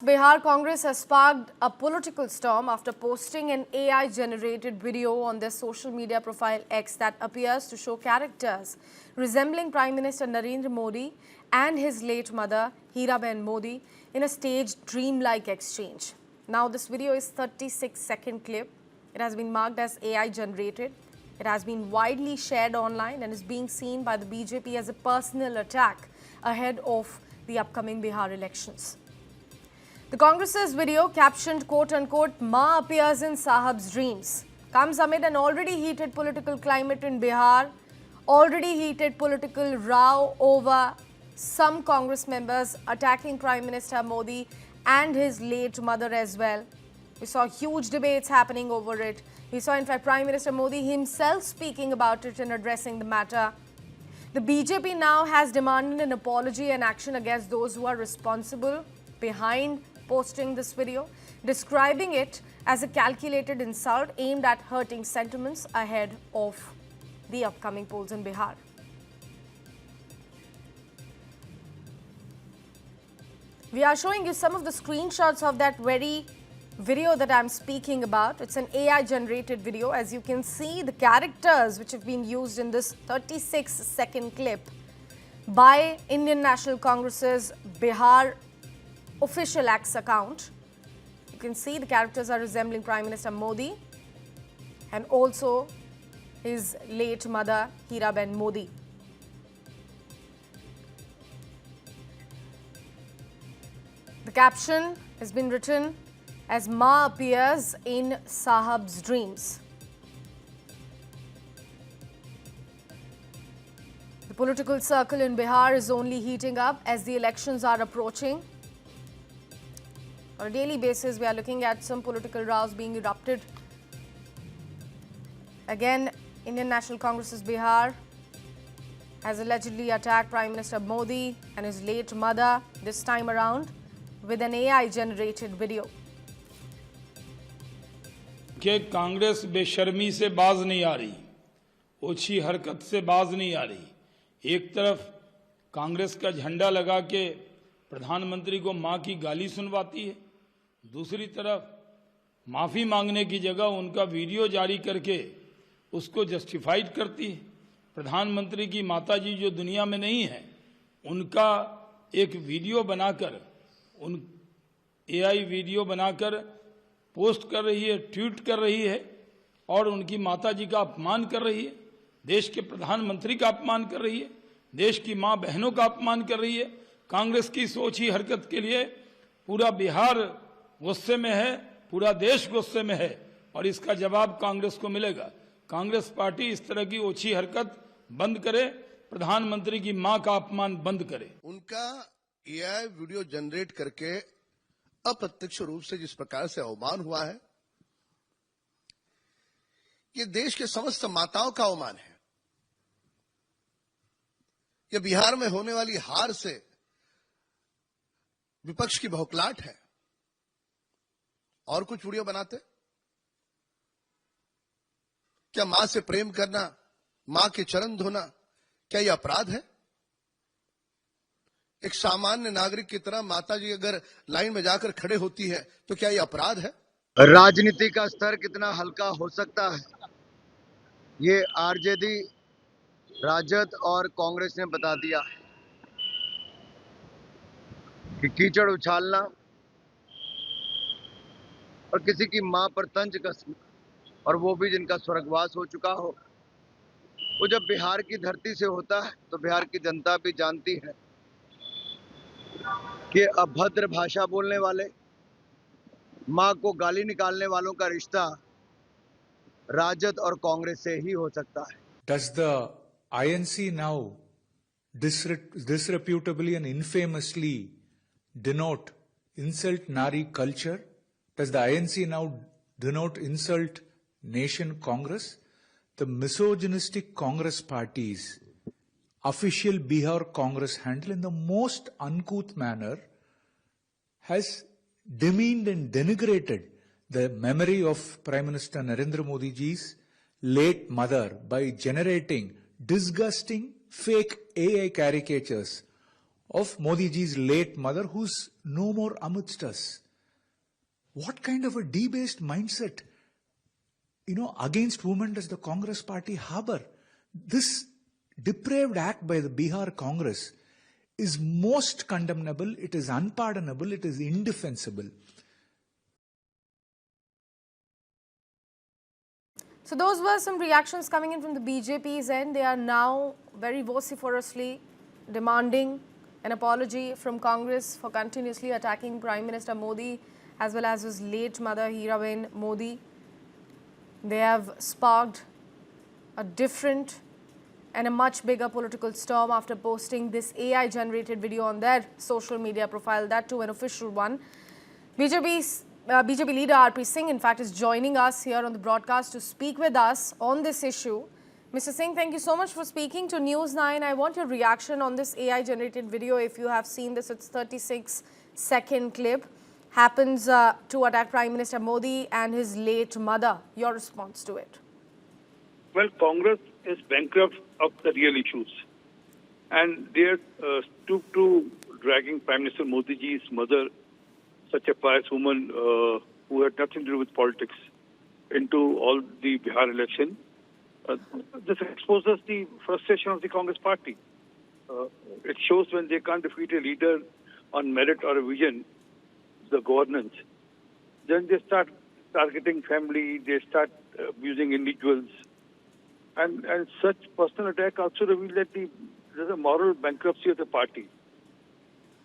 Bihar Congress has sparked a political storm after posting an AI-generated video on their social media profile X that appears to show characters resembling Prime Minister Narendra Modi and his late mother, Hiraben Modi, in a staged dreamlike exchange. Now, this video is a 36-second clip. It has been marked as AI-generated. It has been widely shared online and is being seen by the BJP as a personal attack ahead of the upcoming Bihar elections. The Congress's video, captioned quote-unquote, "Ma appears in Sahab's dreams," comes amid an already heated political climate in Bihar, already heated political row over some Congress members attacking Prime Minister Modi and his late mother as well. We saw huge debates happening over it. We saw, in fact, Prime Minister Modi himself speaking about it and addressing the matter. The BJP now has demanded an apology and action against those who are responsible behind posting this video, describing it as a calculated insult aimed at hurting sentiments ahead of the upcoming polls in Bihar. We are showing you some of the screenshots of that very video that I'm speaking about. It's an AI-generated video. As you can see, the characters which have been used in this 36-second clip by Indian National Congress's Bihar official X account. You can see the characters are resembling Prime Minister Modi and also his late mother, Hiraben Modi. The caption has been written as "Ma appears in Sahab's dreams." The political circle in Bihar is only heating up as the elections are approaching. On a daily basis, we are looking at some political rows being erupted. Again, Indian National Congress's Bihar has allegedly attacked Prime Minister Modi and his late mother, this time around with an AI-generated video. कि कांग्रेस बेशर्मी से बाज नहीं आ रही, ओछी हरकत से बाज नहीं आ रही। एक तरफ कांग्रेस का झंडा लगा के प्रधानमंत्री को मां की गाली सुनवाती है, दूसरी तरफ माफी मांगने की जगह उनका वीडियो जारी करके उसको जस्टिफाइड करती है। प्रधानमंत्री की माताजी जो दुनिया में नहीं है, उनका एक वीडियो बनाकर, उन एआई वीडियो बनाकर पोस्ट कर रही है, ट्वीट कर रही है और उनकी माताजी का अपमान कर रही है, देश के प्रधानमंत्री का अपमान कर रही है, देश की मां बहनों का अपमान कर रही है। कांग्रेस की सोची हरकत के लिए पूरा बिहार गुस्से में है, पूरा देश गुस्से में है और इसका जवाब कांग्रेस को मिलेगा। कांग्रेस पार्टी इस तरह की ओछी हरकत बंद करे, प्रधानमंत्री की मां का अपमान बंद करे। उनका एआई वीडियो जनरेट करके अप्रत्यक्ष रूप से जिस प्रकार से अवमान हुआ है, ये देश के समस्त माताओं का अवमान है। ये बिहार में होने वाली हार से विपक्ष की बौखलाहट है। और कुछ वीडियो बनाते? क्या मां से प्रेम करना, मां के चरण धोना, क्या यह अपराध है? एक सामान्य नागरिक की तरह माताजी अगर लाइन में जाकर खड़े होती है तो क्या यह अपराध है? राजनीति का स्तर कितना हल्का हो सकता है, ये आरजेडी, राजद और कांग्रेस ने बता दिया है कि कीचड़ उछालना और किसी की मां पर तंज कसना, और वो भी जिनका स्वर्गवास हो चुका हो, वो जब बिहार की धरती से होता है तो बिहार की जनता भी जानती है कि अभद्र भाषा बोलने वाले, मां को गाली निकालने वालों का रिश्ता राजद और कांग्रेस से ही हो सकता है। Does the INC now disreputably and infamously denote insult Nari culture? Does the INC now denote insult Nation Congress? The misogynistic Congress party's official Bihar Congress handle in the most uncouth manner has demeaned and denigrated the memory of Prime Minister Narendra Modi ji's late mother by generating disgusting fake AI caricatures of Modi ji's late mother, who's no more amidst us. What kind of a debased mindset, against women does the Congress party harbor? This depraved act by the Bihar Congress is most condemnable, it is unpardonable, it is indefensible. So those were some reactions coming in from the BJP's end. They are now very vociferously demanding an apology from Congress for continuously attacking Prime Minister Modi as well as his late mother Hiraben Modi. They have sparked a different and a much bigger political storm after posting this AI-generated video on their social media profile, that too an official one. BJP leader RP Singh, in fact, is joining us here on the broadcast to speak with us on this issue. Mr. Singh, thank you so much for speaking to News 9. I want your reaction on this AI-generated video. If you have seen this, it's 36-second clip. Happens to attack Prime Minister Modi and his late mother. Your response to it? Well, Congress is bankrupt of the real issues. And they are stooped to dragging Prime Minister Modi ji's mother, such a pious woman who had nothing to do with politics, into all the Bihar election. This exposes the frustration of the Congress party. It shows when they can't defeat a leader on merit or a vision, the governance, then they start targeting family, they start abusing individuals. And such personal attack also reveals that there's a moral bankruptcy of the party.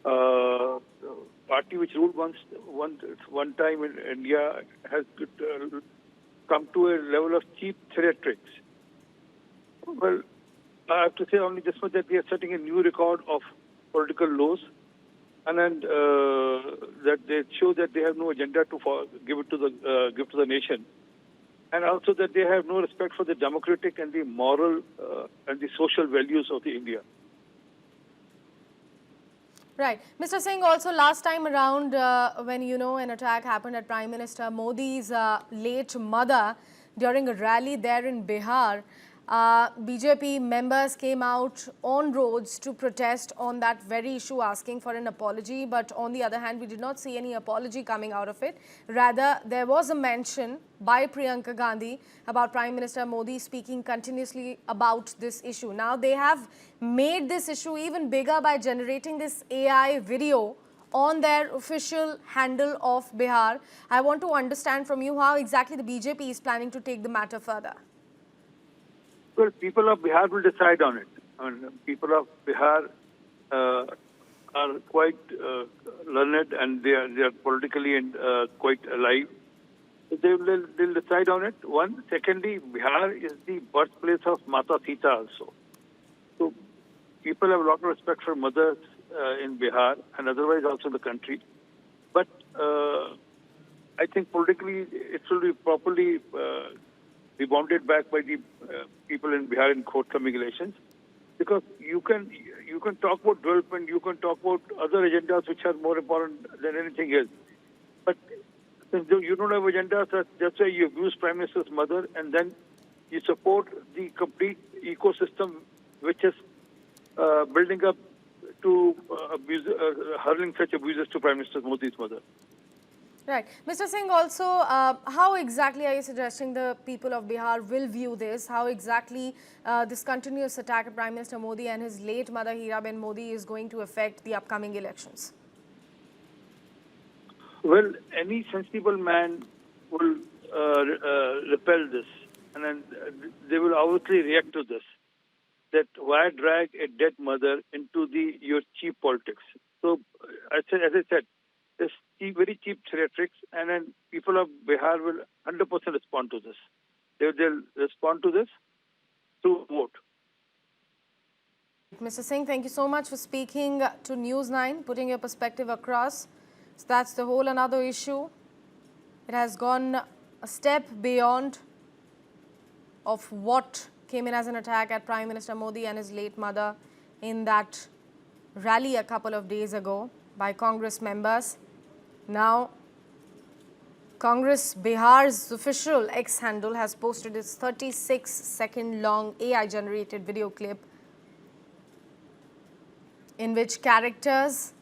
Party which ruled one time in India has come to a level of cheap theatrics. Well, I have to say only this much, that we are setting a new record of political laws, and then that they show that they have no agenda to give to the nation, and also that they have no respect for the democratic and the moral and the social values of the India. Right. Mr. Singh, also last time around when, an attack happened at Prime Minister Modi's late mother during a rally there in Bihar, BJP members came out on roads to protest on that very issue, asking for an apology. But on the other hand, we did not see any apology coming out of it. Rather, there was a mention by Priyanka Gandhi about Prime Minister Modi speaking continuously about this issue. Now, they have made this issue even bigger by generating this AI video on their official handle of Bihar. I want to understand from you how exactly the BJP is planning to take the matter further. Well, people of Bihar will decide on it. I mean, people of Bihar are quite learned, and they are politically and quite alive. So they'll decide on it. One. Secondly, Bihar is the birthplace of Mata Sita also. So people have a lot of respect for mothers in Bihar and otherwise also in the country. But I think politically it will be properly rebounded back by the people in Bihar in forthcoming elections, because you can talk about development, you can talk about other agendas which are more important than anything else. But since you don't have agendas, that's why you abuse Prime Minister's mother, and then you support the complete ecosystem which is building up to hurling such abuses to Prime Minister Modi's mother. Right. Mr. Singh, also, how exactly are you suggesting the people of Bihar will view this? How exactly this continuous attack at Prime Minister Modi and his late mother Hiraben Modi is going to affect the upcoming elections? Well, any sensible man will repel this, and then they will obviously react to this. That why drag a dead mother into your cheap politics? So, as I said, this very cheap theatrics, and then people of Bihar will 100% respond to this. They'll respond to this through vote. Mr. Singh, thank you so much for speaking to News 9, putting your perspective across. So that's the whole another issue. It has gone a step beyond of what came in as an attack at Prime Minister Modi and his late mother in that rally a couple of days ago by Congress members. Now, Congress Bihar's official X handle has posted its 36-second long AI-generated video clip in which characters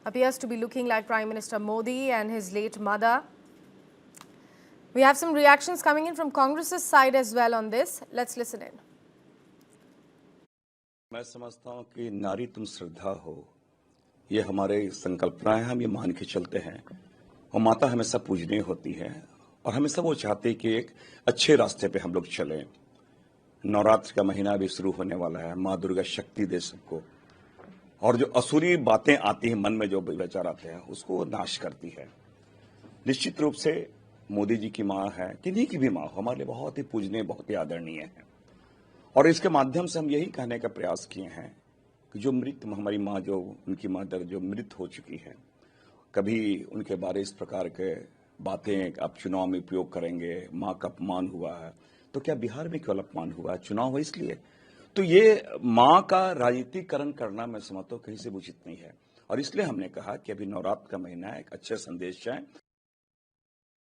appears to be looking like Prime Minister Modi and his late mother. We have some reactions coming in from Congress's side as well on this. Let's listen in. मैं समझता हूं कि नारी तुम श्रद्धा हो, ये हमारे संकल्पना है, हम ये मान के चलते हैं। और माता हमेशा पूजनीय होती है और हमेशा वो चाहती है कि एक अच्छे रास्ते पे हम लोग चलें। नवरात्र का महीना भी शुरू होने वाला है, माँ दुर्गा शक्ति दे सबको, और जो असुरी बातें आती हैं मन में, जो विचार आते हैं, उसको नाश करती है। निश्चित रूप से मोदी जी की माँ है, किन्हीं की भी माँ हमारे लिए बहुत ही पूजनीय, बहुत ही आदरणीय है। और इसके माध्यम से हम यही कहने का प्रयास किए हैं कि जो मृत हमारी माँ, जो उनकी मदर जो मृत हो चुकी है, कभी उनके बारे इस प्रकार के बातें आप चुनाव में उपयोग करेंगे, माँ का अपमान हुआ है, तो क्या बिहार में केवल अपमान हुआ है? चुनाव हुआ इसलिए? तो ये माँ का राजनीतिकरण करना मैं समझता हूँ कहीं से उचित नहीं है, और इसलिए हमने कहा कि अभी नवरात्र का महीना है, एक अच्छे संदेश जाए।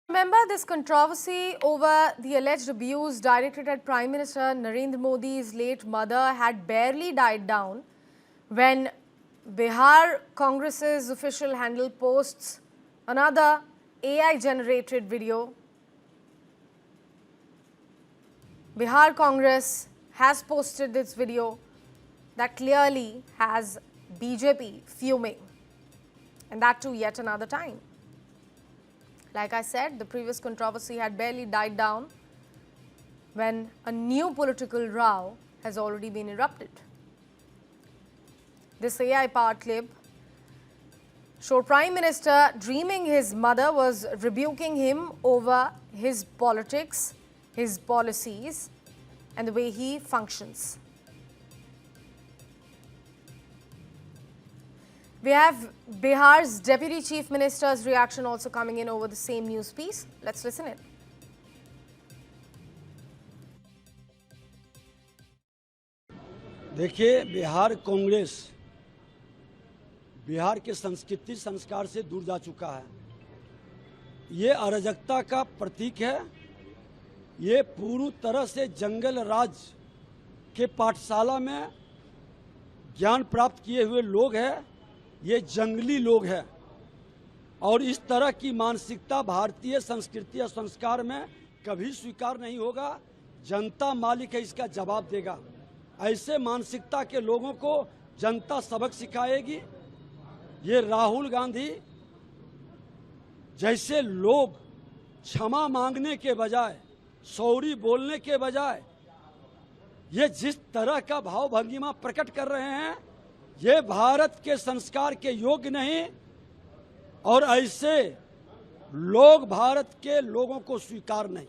Remember, this controversy over the alleged abuse directed at Prime Minister Narendra Modi's late mother had barely died down when Bihar Congress's official handle posts another AI-generated video. Bihar Congress has posted this video that clearly has BJP fuming, and that too yet another time. Like I said, the previous controversy had barely died down when a new political row has already been erupted. This AI-powered clip showed Prime Minister dreaming his mother was rebuking him over his politics, his policies, and the way he functions. We have Bihar's Deputy Chief Minister's reaction also coming in over the same news piece. Let's listen in. देखिए, बिहार कांग्रेस बिहार के संस्कृति संस्कार से दूर जा चुका है। ये अराजकता का प्रतीक है। ये पूरी तरह से जंगल राज के पाठशाला में ज्ञान प्राप्त किए हुए लोग हैं। ये जंगली लोग हैं और इस तरह की मानसिकता भारतीय संस्कृति और संस्कार में कभी स्वीकार नहीं होगा। जनता मालिक है, इसका जवाब देगा। ऐसे मानसिकता के लोगों को जनता सबक सिखाएगी। ये राहुल गांधी जैसे लोग क्षमा मांगने के बजाय, सॉरी बोलने के बजाय, ये जिस तरह का भाव भंगिमा प्रकट कर रहे हैं, ये भारत के संस्कार के योग्य नहीं, और ऐसे लोग भारत के लोगों को स्वीकार नहीं।